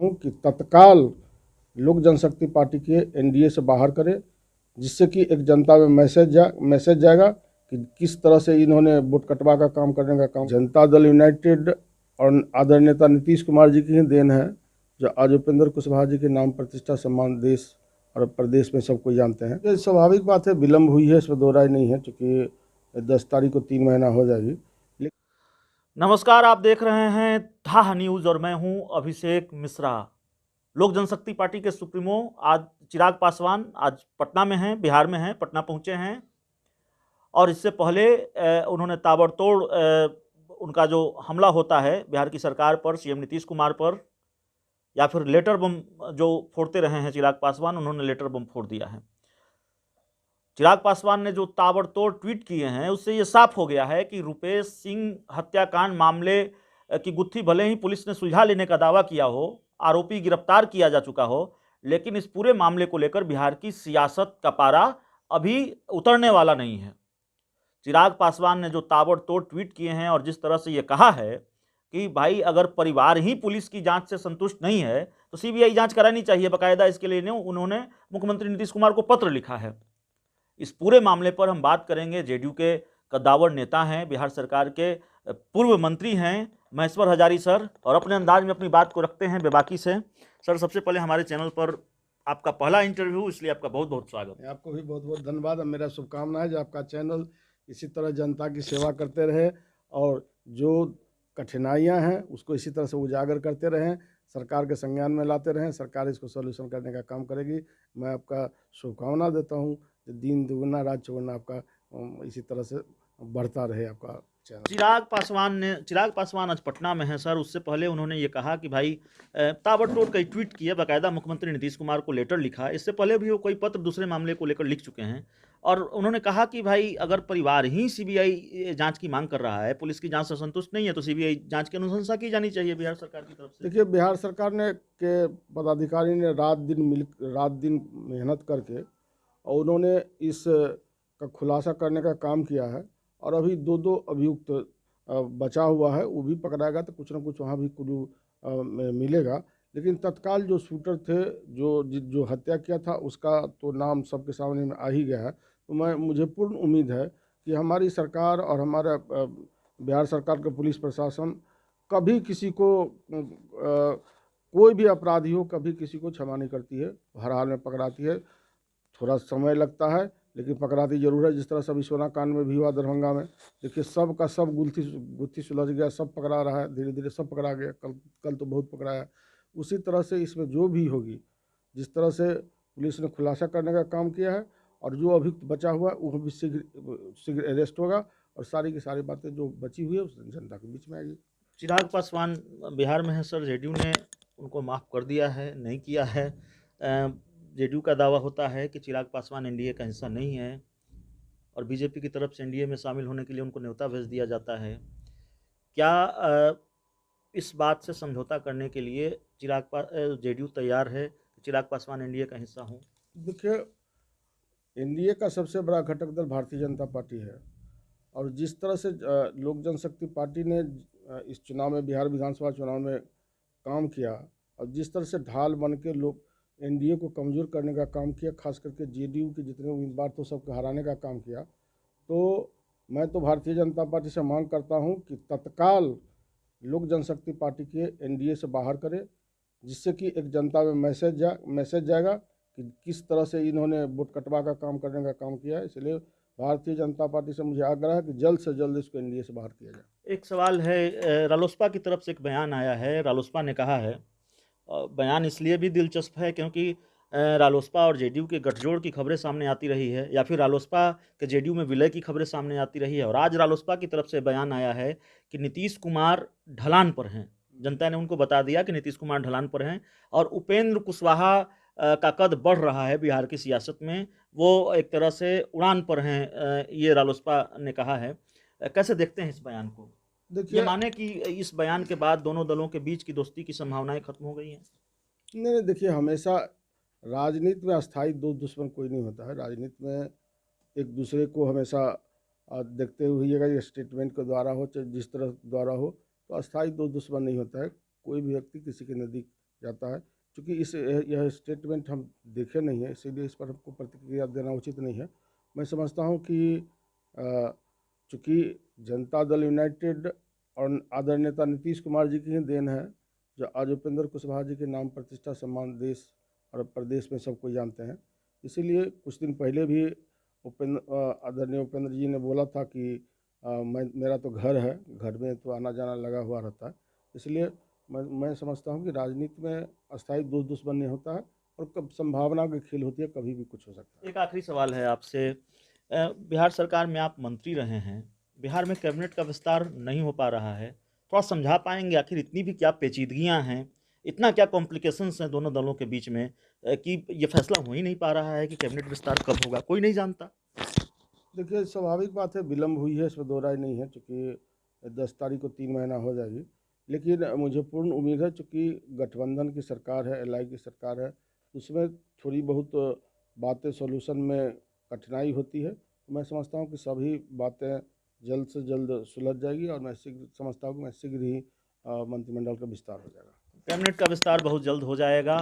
हूं कि तत्काल लोक जनशक्ति पार्टी के एनडीए से बाहर करे, जिससे कि एक जनता में मैसेज जाएगा कि किस तरह से इन्होंने वोट कटवा का काम करने का काम। जनता दल यूनाइटेड और आदरणीय नेता नीतीश कुमार जी की ही देन है, जो आज उपेंद्र कुशवाहा जी के नाम प्रतिष्ठा सम्मान देश और प्रदेश में सब कोई जानते हैं। ये स्वाभाविक बात है, विलम्ब हुई है, इसमें दो राय नहीं है, चूँकि 10 तारीख को 3 महीना हो जाएगी। नमस्कार, आप देख रहे हैं धाह न्यूज और मैं हूं अभिषेक मिश्रा। लोक जनशक्ति पार्टी के सुप्रीमो आज चिराग पासवान आज पटना में हैं, बिहार में हैं, पटना पहुंचे हैं और इससे पहले उन्होंने ताबड़तोड़ उनका जो हमला होता है बिहार की सरकार पर, सीएम नीतीश कुमार पर, या फिर लेटर बम जो फोड़ते रहे हैं चिराग पासवान, उन्होंने लेटर बम फोड़ दिया है। चिराग पासवान ने जो ताबड़तोड़ ट्वीट किए हैं उससे ये साफ हो गया है कि रुपेश सिंह हत्याकांड मामले की गुत्थी भले ही पुलिस ने सुलझा लेने का दावा किया हो, आरोपी गिरफ्तार किया जा चुका हो, लेकिन इस पूरे मामले को लेकर बिहार की सियासत का पारा अभी उतरने वाला नहीं है। चिराग पासवान ने जो ताबड़तोड़ ट्वीट किए हैं और जिस तरह से ये कहा है कि भाई अगर परिवार ही पुलिस की जांच से संतुष्ट नहीं है तो सीबीआई जांच करानी चाहिए, बाकायदा इसके लिए उन्होंने मुख्यमंत्री नीतीश कुमार को पत्र लिखा है। इस पूरे मामले पर हम बात करेंगे। जेडीयू के कद्दावर नेता हैं, बिहार सरकार के पूर्व मंत्री हैं महेश्वर हजारी सर, और अपने अंदाज में अपनी बात को रखते हैं बेबाकी से। सर, सबसे पहले हमारे चैनल पर आपका पहला इंटरव्यू, इसलिए आपका बहुत बहुत स्वागत है। आपको भी बहुत बहुत धन्यवाद। मेरा शुभकामना है जो आपका चैनल इसी तरह जनता की सेवा करते रहे और जो कठिनाइयां हैं उसको इसी तरह से उजागर करते रहें, सरकार के संज्ञान में लाते रहें, सरकार इसको सॉल्यूशन करने का काम करेगी। मैं आपका शुभकामना देता हूं कि दिन दुगना रात चौगुना आपका इसी तरह से बढ़ता रहे आपका चैनल। चिराग पासवान आज पटना में है सर। उससे पहले उन्होंने ये कहा कि भाई ताबड़तोड़ कई ट्वीट किए, बाकायदा मुख्यमंत्री नीतीश कुमार को लेटर लिखा। इससे पहले भी वो कोई पत्र दूसरे मामले को लेकर लिख चुके हैं और उन्होंने कहा कि भाई अगर परिवार ही सीबीआई जांच की मांग कर रहा है, पुलिस की जांच से संतुष्ट नहीं है, तो सीबीआई जांच की अनुशंसा की जानी चाहिए बिहार सरकार की तरफ से। देखिए, बिहार सरकार ने के पदाधिकारी ने रात दिन मेहनत करके और उन्होंने इस का खुलासा करने का काम किया है और अभी दो अभियुक्त बचा हुआ है, वो भी पकड़ाएगा तो कुछ ना कुछ वहाँ भी क्लू मिलेगा। लेकिन तत्काल जो शूटर थे, जो हत्या किया था, उसका तो नाम सबके सामने में आ ही गया है। तो मुझे पूर्ण उम्मीद है कि हमारी सरकार और हमारा बिहार सरकार का पुलिस प्रशासन कभी किसी को कोई भी अपराधी हो कभी किसी को क्षमा नहीं करती है, हर हाल में पकड़ाती है। थोड़ा समय लगता है लेकिन पकड़ाती जरूर है। जिस तरह से अभी सोना कांड में भी हुआ दरभंगा में, देखिए सब का सब गुत्थी सुलझ गया, सब पकड़ा रहा है, धीरे धीरे सब पकड़ा गया। कल तो बहुत पकड़ाया। उसी तरह से इसमें जो भी होगी, जिस तरह से पुलिस ने खुलासा करने का काम किया है और जो अभियुक्त बचा हुआ है वो भी शीघ्र अरेस्ट होगा और सारी की सारी बातें जो बची हुई है उस जनता के बीच में आएगी। चिराग पासवान बिहार में है सर, जेडीयू ने उनको माफ़ कर दिया है, नहीं किया है। जेडीयू का दावा होता है कि चिराग पासवान एनडीए का हिस्सा नहीं है और बीजेपी की तरफ से एनडीए में शामिल होने के लिए उनको न्योता भेज दिया जाता है। क्या इस बात से समझौता करने के लिए जेडीयू तैयार है कि चिराग पासवान एनडीए का हिस्सा हों? देखिए, एनडीए का सबसे बड़ा घटक दल भारतीय जनता पार्टी है और जिस तरह से लोक जनशक्ति पार्टी ने इस चुनाव में, बिहार विधानसभा चुनाव में काम किया और जिस तरह से ढाल बन के लोग एनडीए को कमज़ोर करने का काम किया, खास करके जेडीयू के जितने उम्मीदवार थे सबको हराने का काम किया, तो मैं तो भारतीय जनता पार्टी से मांग करता हूं कि तत्काल लोक जनशक्ति पार्टी के एनडीए से बाहर करे, जिससे कि एक जनता में मैसेज जाएगा कि किस तरह से इन्होंने वोट कटवा का काम करने का काम किया है। इसलिए भारतीय जनता पार्टी से मुझे आग्रह है कि जल्द से जल्द इसको एनडीए से बाहर किया जाए। एक सवाल है, रालोसपा की तरफ से एक बयान आया है। रालोसपा ने कहा है, बयान इसलिए भी दिलचस्प है क्योंकि रालोसपा और जेडीयू के गठजोड़ की खबरें सामने आती रही है, या फिर रालोसपा के जेडीयू में विलय की खबरें सामने आती रही है, और आज रालोसपा की तरफ से बयान आया है कि नीतीश कुमार ढलान पर हैं। जनता ने उनको बता दिया कि नीतीश कुमार ढलान पर हैं और उपेंद्र कुशवाहा का कद बढ़ रहा है बिहार की सियासत में, वो एक तरह से उड़ान पर हैं, ये रालोसपा ने कहा है। कैसे देखते हैं इस बयान को? ये देखिए, माने कि इस बयान के बाद दोनों दलों के बीच की दोस्ती की संभावनाएं खत्म हो गई हैं? नहीं, देखिए, हमेशा राजनीति में अस्थायी दोस्त दुश्मन कोई नहीं होता है। राजनीति में एक दूसरे को हमेशा देखते हुए ये स्टेटमेंट के द्वारा हो चाहे जिस तरह द्वारा हो, तो अस्थायी दोस्त दुश्मन नहीं होता है। कोई भी व्यक्ति किसी के नज़दीक जाता है। क्योंकि यह स्टेटमेंट हम देखे नहीं है, इसीलिए इस पर हमको प्रतिक्रिया देना उचित नहीं है। मैं समझता हूँ कि चूँकि जनता दल यूनाइटेड और आदरणीय नेता नीतीश कुमार जी की ही देन है, जो आज उपेंद्र कुशवाहा जी के नाम प्रतिष्ठा सम्मान देश और प्रदेश में सब कोई जानते हैं। इसीलिए कुछ दिन पहले भी आदरणीय उपेंद्र जी ने बोला था कि मेरा तो घर है, घर में तो आना जाना लगा हुआ रहता है। इसलिए मैं समझता हूँ कि राजनीति में अस्थायी दोस्त दुश्मन नहीं होता है, और कब संभावना की खेल होती है, कभी भी कुछ हो सकता है। एक आखिरी सवाल है आपसे, बिहार सरकार में आप मंत्री रहे हैं, बिहार में कैबिनेट का विस्तार नहीं हो पा रहा है, थोड़ा समझा पाएंगे आखिर इतनी भी क्या पेचीदगियां हैं, इतना क्या कॉम्प्लिकेशंस हैं दोनों दलों के बीच में कि ये फैसला हो ही नहीं पा रहा है कि कैबिनेट विस्तार कब होगा, कोई नहीं जानता। देखिए, स्वाभाविक बात है, विलम्ब हुई है, इसमें दो राय नहीं है। चूँकि 10 तारीख को 3 महीना हो जाएगी, लेकिन मुझे पूर्ण उम्मीद है, चूँकि गठबंधन की सरकार है, एलआई की सरकार है, उसमें थोड़ी बहुत बातें सॉल्यूशन में कठिनाई होती है। तो मैं समझता हूँ कि सभी बातें जल्द से जल्द सुलझ जाएगी, और मैं समझता हूँ कि मैं शीघ्र ही मंत्रिमंडल का विस्तार हो जाएगा। कैबिनेट का विस्तार बहुत जल्द हो जाएगा,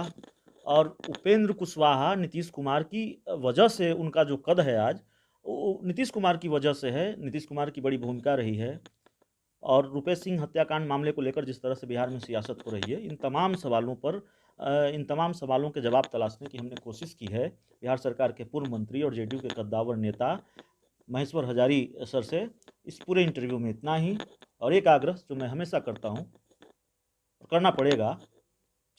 और उपेंद्र कुशवाहा नीतीश कुमार की वजह से उनका जो कद है आज, वो नीतीश कुमार की वजह से है। नीतीश कुमार की बड़ी भूमिका रही है, और रुपेश सिंह हत्याकांड मामले को लेकर जिस तरह से बिहार में सियासत हो रही है, इन तमाम सवालों पर इन तमाम सवालों के जवाब तलाशने की हमने कोशिश की है बिहार सरकार के पूर्व मंत्री और जेडीयू के कद्दावर नेता महेश्वर हजारी सर से। इस पूरे इंटरव्यू में इतना ही, और एक आग्रह जो मैं हमेशा करता हूँ और करना पड़ेगा,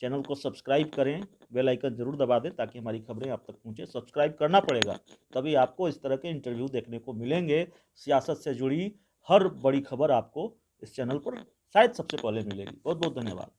चैनल को सब्सक्राइब करें, बेल आइकन जरूर दबा दें ताकि हमारी खबरें आप तक पहुंचे। सब्सक्राइब करना पड़ेगा, तभी आपको इस तरह के इंटरव्यू देखने को मिलेंगे। सियासत से जुड़ी हर बड़ी खबर आपको इस चैनल पर शायद सबसे पहले मिलेगी। बहुत बहुत धन्यवाद।